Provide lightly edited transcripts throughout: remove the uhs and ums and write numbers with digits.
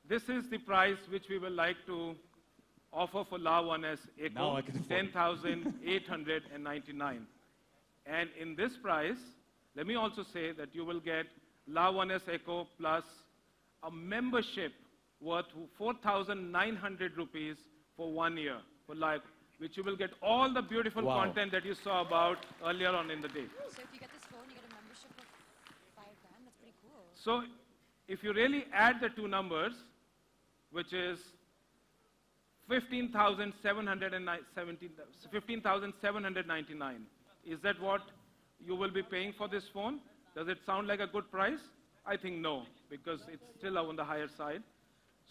This is the price which we will like to offer for La 1S Now Eco, I can afford it. 10,899. And in this price, let me also say that you will get La 1S Eco plus a membership worth 4,900 rupees for 1 year for life, which you will get all the beautiful Wow. content that you saw about earlier on in the day. So if you get this phone, you get a membership of 5 grand. That's pretty cool. So if you really add the two numbers, which is 15,799, is that what you will be paying for this phone? Does it sound like a good price? I think no, because it's still on the higher side.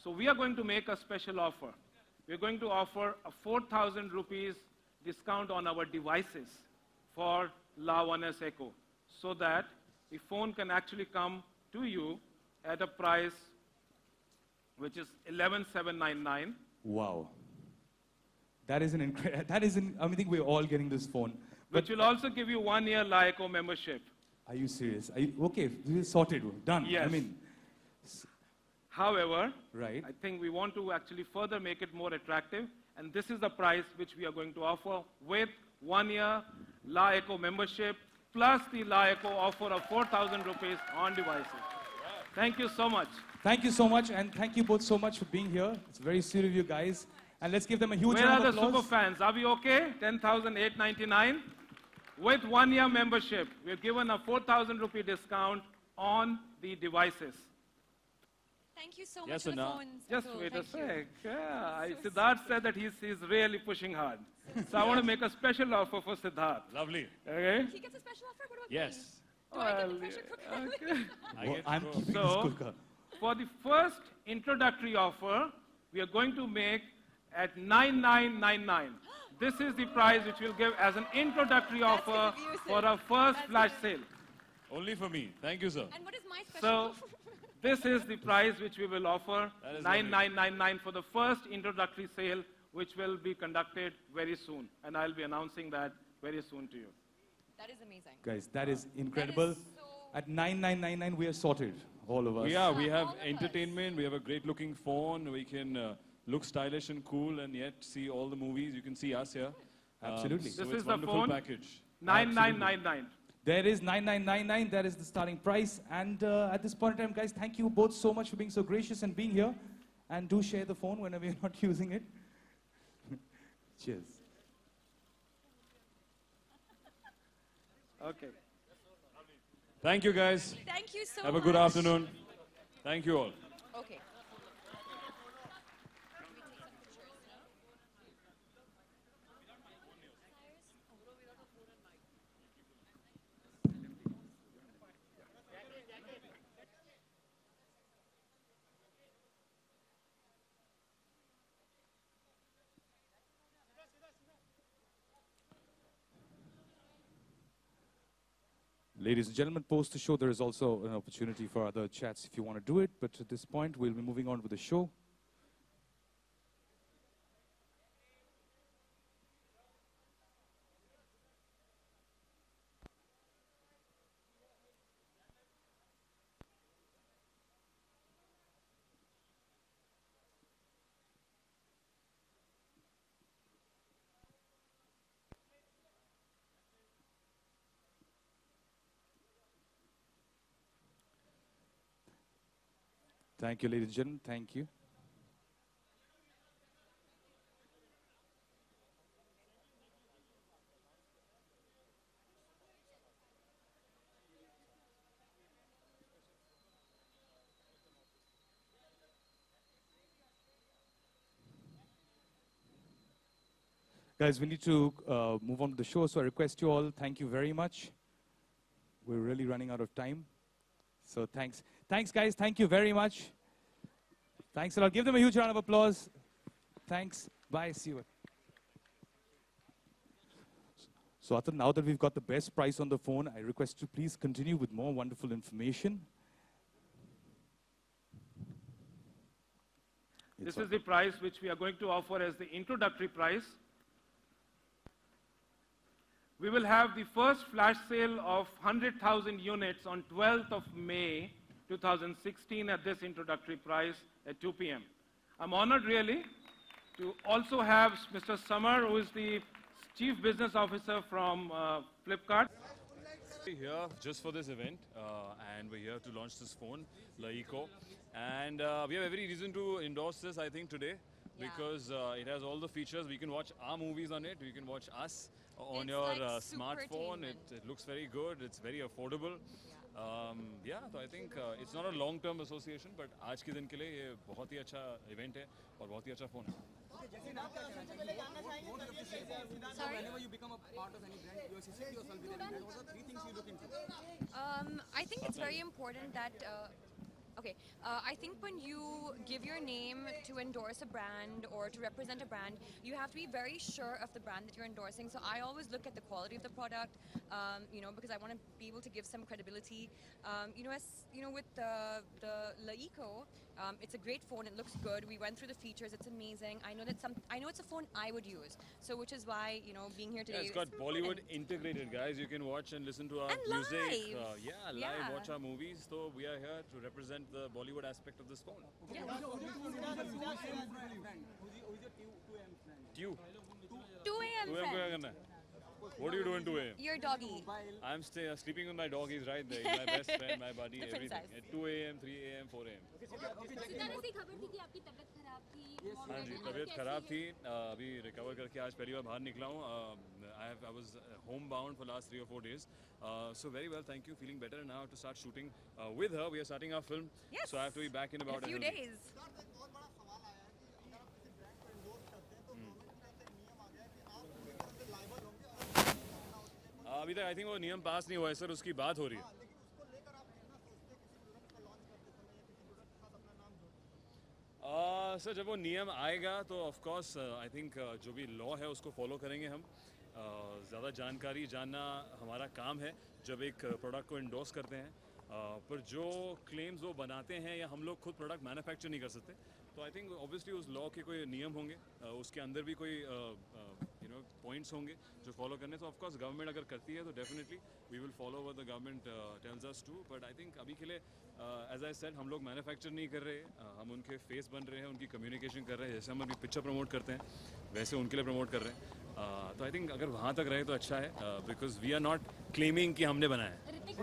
So we are going to make a special offer. We're going to offer a 4,000 rupees discount on our devices for La 1S Eco, so that the phone can actually come to you at a price which is 11,799. Wow. That is an incredible, I think we're all getting this phone. Which will also give you 1 year La Eco membership. Are you serious? Okay, this is sorted, done. Yes. I mean, However, right. I think we want to actually further make it more attractive, and this is the price which we are going to offer with 1 year La Eco membership plus the La Eco offer of 4,000 rupees on devices. Thank you so much. Thank you so much, and thank you both so much for being here. It's very sweet of you guys. And let's give them a huge Where are round the of applause. super fans? Are we okay? 10,899. With 1 year membership, we're given a 4,000 rupee discount on the devices. Thank you so Yes, much for the Anna. phones. Just Atul. wait a Thank you. sec. Yeah, Siddharth said that he's really pushing hard. So I want to make a special offer for Siddharth. Lovely. Okay? He gets a special offer? What about Yes. me? Do I get the Well, pressure cooker? okay. I Well, get I'm to go. keeping So- this cooker. For the first introductory offer, we are going to make at 9,999. This is the price which we'll give as an introductory That's offer confusing. for our first That's flash confusing. sale. Only for me. Thank you, sir. And what is my special So offer? this is the price which we will offer, That is 9,999 for the first introductory sale, which will be conducted very soon. And I'll be announcing that very soon to you. That is amazing. Guys, that is incredible. so- At 9,999, we are sorted, all of us. We are. We have all of us. entertainment. We have a great looking phone. We can look stylish and cool and yet see all the movies. You can see us here. Absolutely. So This it's is the wonderful phone. package. 9,999. There is 9,999. That is the starting price. And at this point in time, guys, thank you both so much for being so gracious and being here. And do share the phone whenever you're not using it. Cheers. Okay. Thank you, guys. Thank you so much. Have a good afternoon. Thank you all. Okay. Ladies and gentlemen, post the show, there is also an opportunity for other chats if you want to do it. But at this point, we'll be moving on with the show. Thank you, ladies and gentlemen. Thank you. Guys, we need to move on to the show, so I request you all, thank you very much. We're really running out of time. So thanks. Thanks, guys. Thank you very much. Thanks a lot. Give them a huge round of applause. Thanks. Bye. See you. So Atul, now that we've got the best price on the phone, I request you please continue with more wonderful information. This is the price which we are going to offer as the introductory price. We will have the first flash sale of 100,000 units on 12th of May 2016 at this introductory price at 2 p.m. I'm honored really to also have Mr. Samar, who is the Chief Business Officer from Flipkart. We're here just for this event, and we're here to launch this phone, Laiko. And we have every reason to endorse this, I think, today. Yeah. Because it has all the features. We can watch our movies on it. You can watch us on It's your like super smartphone. attainment. It looks very good. It's very affordable. Yeah, so I think it's not a long-term association, but आज के दिन के लिए ये बहुत ही अच्छा event है और बहुत ही अच्छा phone है. Sorry? Whenever you become a part of any brand, you associate yourself with any brand. What are the three things you look into? I think it's very important that. I think when you give your name to endorse a brand or to represent a brand, you have to be very sure of the brand that you're endorsing. So I always look at the quality of the product, because I want to be able to give some credibility. With the Laiko, it's a great phone. It looks good. We went through the features. It's amazing. I know it's a phone I would use. So which is why being here today. Yeah, it's got is Bollywood important. integrated, guys. You can watch and listen to our And music. live. Live, Yeah. watch our movies. So we are here to represent the Bollywood aspect of this phone. Yeah. Who's your 2 AM friend? Who's your 2 AM friend? 2 2 a.m. AM क्या friend. करना है? What do you do in 2 AM? Your doggy. I'm sleeping with my dog. He's right there. He's my best friend, my buddy, Different everything. size. At 2 AM, 3 AM, 4 AM. सितारा से खबर थी कि आपकी तबीयत खराब थी हाँ जी, तबीयत खराब थी. अभी रिकवर करके आज पहली बार बाहर निकला हूँ. I was homebound for last 3 or 4 days. So very well, thank you. Feeling better now to start shooting with her. We are starting our film. Yes. So I have to be back in In about a few week. days. अभी तक I think वो नियम पास नहीं हुआ है sir, उसकी बात हो रही है. सर जब वो नियम आएगा तो ऑफ कोर्स आई थिंक जो भी लॉ है उसको फॉलो करेंगे हम. ज़्यादा जानकारी जानना हमारा काम है जब एक प्रोडक्ट को इंडोर्स करते हैं. पर जो क्लेम्स वो बनाते हैं या हम लोग खुद प्रोडक्ट मैन्युफैक्चर नहीं कर सकते, तो आई थिंक ऑब्वियसली उस लॉ के कोई नियम होंगे, उसके अंदर भी कोई पॉइंट्स होंगे जो फॉलो करने. तो ऑफ कोर्स गवर्नमेंट अगर करती है तो definitely we will follow what the government tells us to. But I think अभी के लिए एज आई सेड हम लोग मैन्युफैक्चर नहीं कर रहे. हम उनके फेस बन रहे हैं, उनकी कम्युनिकेशन कर रहे हैं. जैसे हम अभी पिक्चर प्रमोट करते हैं वैसे उनके लिए प्रमोट कर रहे हैं. तो आई थिंक अगर वहाँ तक रहे तो अच्छा है, because we are not claiming कि हमने बनाया है. ऋतिक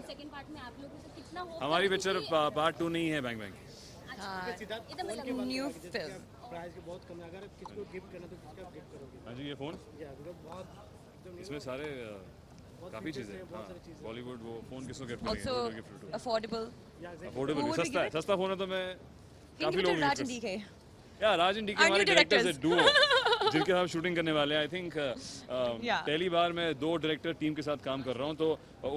सेकंड पार्ट में आप लोगों से कितना होप हमारी पिक्चर पार्ट 2 नहीं है बैंग बैंग. ये तो मतलब New film. प्राइस के बहुत कम है. अगर किसी को गिफ्ट करना तो किसका गिफ्ट करोगे? हाँ जी, ये फ़ोन या बहुत एकदम इसमें सारे काफ़ी चीज़ें हैं. बॉलीवुड वो फ़ोन किसको गिफ्ट Also करेंगे? Gift affordable. अफोर्डेबल Who भी would we सस्ता है. give it? सस्ता फ़ोन है तो मैं Can काफ़ी give it लोग to Raj and DK. या राजन डी के Our हमारे new डायरेक्टर्स है directors. डुओ जिनके साथ शूटिंग करने वाले हैं. I think Yeah. पहली बार मैं 2 डायरेक्टर टीम के साथ काम कर रहा हूँ, तो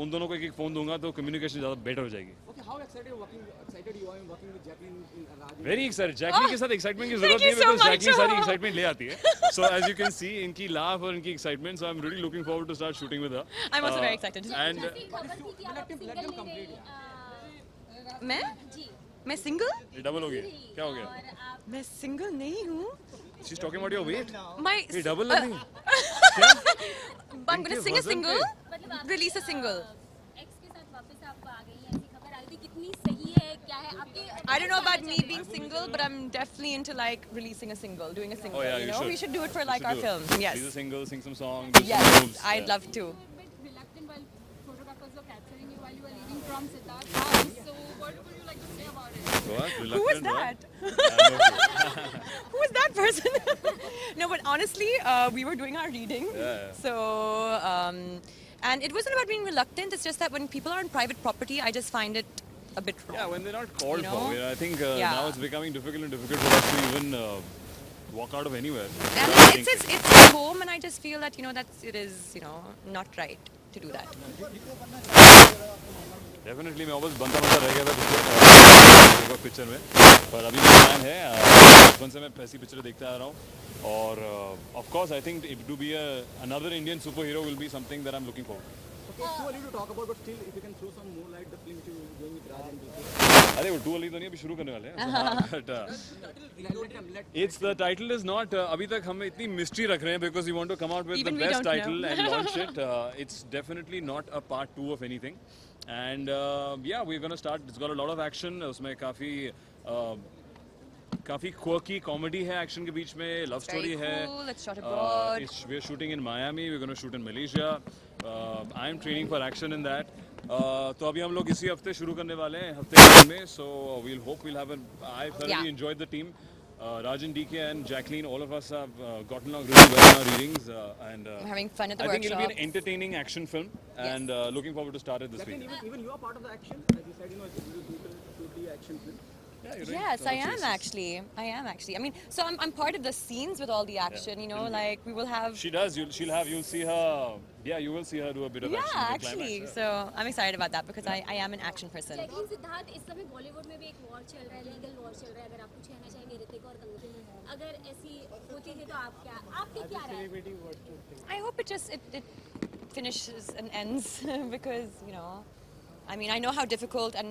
उन दोनों को एक फ़ोन दूंगा तो कम्युनिकेशन ज़्यादा बेटर हो जाएगी. Okay, how excited you are working with Jacqueline in Raj? Very excited. Jacqueline के साथ एक्साइटमेंट की जरूरत नहीं you है so बिकॉज much. जैकलिन सारी एक्साइटमेंट ले आती है. So as you can see इनकी लाफ और इनकी excitement, so I am really looking forward to start shooting with her. I'm also very excited. And जैसी खबर थी कि आप सिंगल ले रहे मैं जी मैं single? ये डबल हो गया. क्या हो गया? और आप मैं single नहीं हूँ. She is talking about your weight. My ये डबल लग रही. I'm gonna sing a वजन single. मतलब आप Release a single. एक्स के साथ वापस आप आ गई हैं, ऐसी खबर आ रही थी. कितनी सही है, क्या है आपके? I don't know about me being single, but I'm definitely into like releasing a single, doing a single. Oh yeah, you you know, should. we should do it for You like should our do it. film. Yes. She's a single, sing some songs, do some Yes, moves. I'd Yeah. love to. bit reluctant while photographers were capturing you while you were leaving from Siddharth's house. So what would you like to say about it? What? Who was Reluctant, what? that? Who was that person? No, but honestly, we were doing our reading. Yeah. So, and it wasn't about being reluctant. It's just that when people are on private property, I just find it a bit wrong. Yeah, when they're not called You for. know? Yeah, I think Yeah. now it's becoming difficult for us to even walk out of anywhere. And I it's, think- it's at home, and I just feel that it is not right to do that. Definitely मैं वापस बनता रह गया था picture में, पर अभी भी प्लान है. बचपन से मैं ऐसी पिक्चर देखता आ रहा हूँ, और of course I think to be another Indian superhero will be something that I'm looking forward to. Okay, it's too early to talk about, but still, if you can throw some more light, the film which you were doing with Raj. अरे वो to Ali तो नहीं, अभी शुरू करने वाले हैं. But it's the title is not. अभी तक हम इतनी mystery रख रहे हैं because we want to come out with Even the we best don't title know. and launch it. It's definitely not a part 2 of anything. And yeah, we're gonna start. It's got a lot of action. उसमें काफी quirky comedy है action के बीच में, love story Very है. cool. It's shot abroad. We're shooting in Miami. We're going to shoot in Malaysia. I'm training for action in that. तो अभी हम लोग इसी हफ्ते शुरू करने वाले हैं, हफ्ते के में. So we'll have an. I thoroughly Yeah. enjoyed the team. Rajan, DK, and Jacqueline, all of us have gotten along really well in our readings, and We're having fun at the I think it'll be an workshop. entertaining action film, and looking forward to start it this week. Even you are part of the action. As you said, you shoot the action film. Yeah, you're right. Yes, I am Yes. actually. I am actually. I mean, so I'm part of the scenes with all the action. You know, like we will have. She does. You'll see her. Yeah, you will see her do a bit of Yeah, action. in the actually. climax, So I'm excited about that because I am an action person. लेकिन सिद्धार्थ इस समय बॉलीवुड में भी एक war चल रहा है, legal war चल रहा है. अगर आप कुछ कहना चाहेंगे ऋतिक और कंगना, अगर ऐसी होती थी तो आपकी क्या राय है? I hope it finishes and ends because I mean I know how difficult and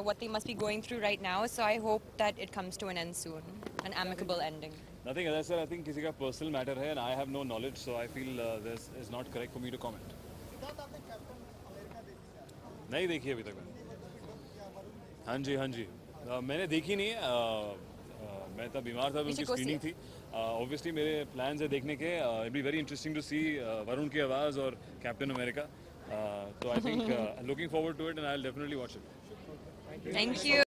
what they must be going through right now. So I hope that it comes to an end soon, an amicable ending. Nothing, as I said, I think किसी का personal matter है, and I have no knowledge, so I feel this is not correct for me to comment. नहीं देखी अभी तक मैंने. हाँ जी. मैंने देखी नहीं है. मैं तब बीमार था, उनकी go see स्क्रीनिंग it. थी. Obviously मेरे plans है देखने के. It'll be very interesting to see Varun की आवाज़ और Captain America. So I think looking forward to it, and I'll definitely watch it. Thank you.